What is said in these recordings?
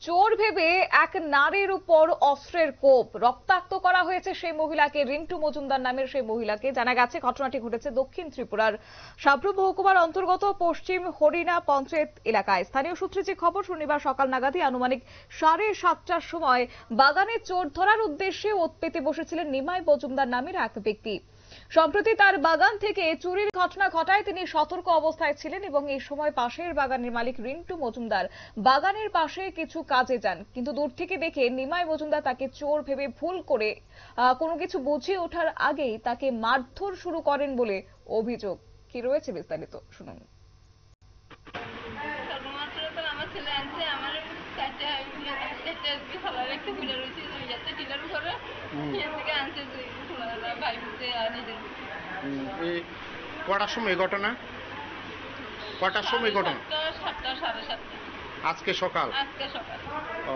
চোর ভেবে এক নারীর উপর অস্ত্রের কোপ, রক্তাক্ত করা হয়েছে সেই মহিলাকে, রিন্টু মজুমদার নামের সেই মহিলাকে। জানা গেছে ঘটনাটি ঘটেছে দক্ষিণ ত্রিপুরার সাবরু মহকুমার অন্তর্গত পশ্চিম হরিণা পঞ্চায়েত এলাকায়। স্থানীয় সূত্রে যে খবর, শনিবার সকাল নাগাদই আনুমানিক 7:30টার সময় বাগানে চোর ধরার উদ্দেশ্যে ওত পেতে বসেছিলেন নিমাই মজুমদার নামের এক ব্যক্তি। সম্প্রতি তার বাগান থেকে চুরির ঘটনা ঘটায় তিনি সতর্ক অবস্থায় ছিলেন এবং এই সময় পাশের বাগানের মালিক রিন্টু মজুমদার বাগানের পাশে কিছু কাজে যান, কিন্তু দূর থেকে দেখে নিমাই মজুমদার তাকে চোর ভেবে ভুল করে কোনো কিছু বুঝে ওঠার আগেই তাকে মারধর শুরু করেন বলে অভিযোগ। কি রয়েছে বিস্তারিত শুনুন। কটার সময় ঘটনা? কটার সময় ঘটনা? 7টা, 7:30। আজকে সকাল। ও,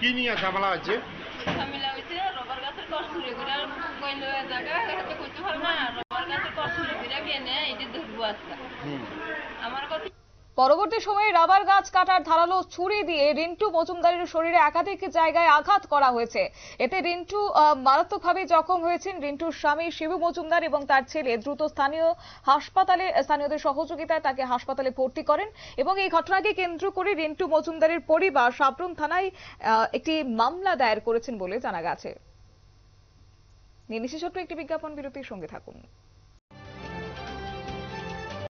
কি নিয়ে ঝামেলা হচ্ছে? ঝামেলা হয়েছে রবার গাছের কষ্ট চুরি করে কইল জায়গা হাতে কইতে পারো না, রবার গাছের কষ্ট চুরি করে গেনে এটি ধরবো আজকে। আমার কথা পরবর্তী সময়ে রাবার গাছ কাটার ধারালো ছুরি দিয়ে রিন্টু মজুমদারের শরীরে একাধিক জায়গায় আঘাত করা হয়েছে। এতে রিন্টু মারাত্মকভাবে জখম হয়েছেন। রিন্টুর স্বামী শিবু মজুমদার এবং তার ছেলে দ্রুত স্থানীয়দের সহযোগিতায় তাকে হাসপাতালে ভর্তি করেন এবং এই ঘটনাকে কেন্দ্র করে রিন্টু মজুমদারের পরিবার সাবরুম থানায় একটি মামলা দায়ের করেছেন বলে জানা গেছে। নিয়ে নিচ্ছি ছোট্ট একটি বিজ্ঞাপন বিরতির সঙ্গে থাকুন।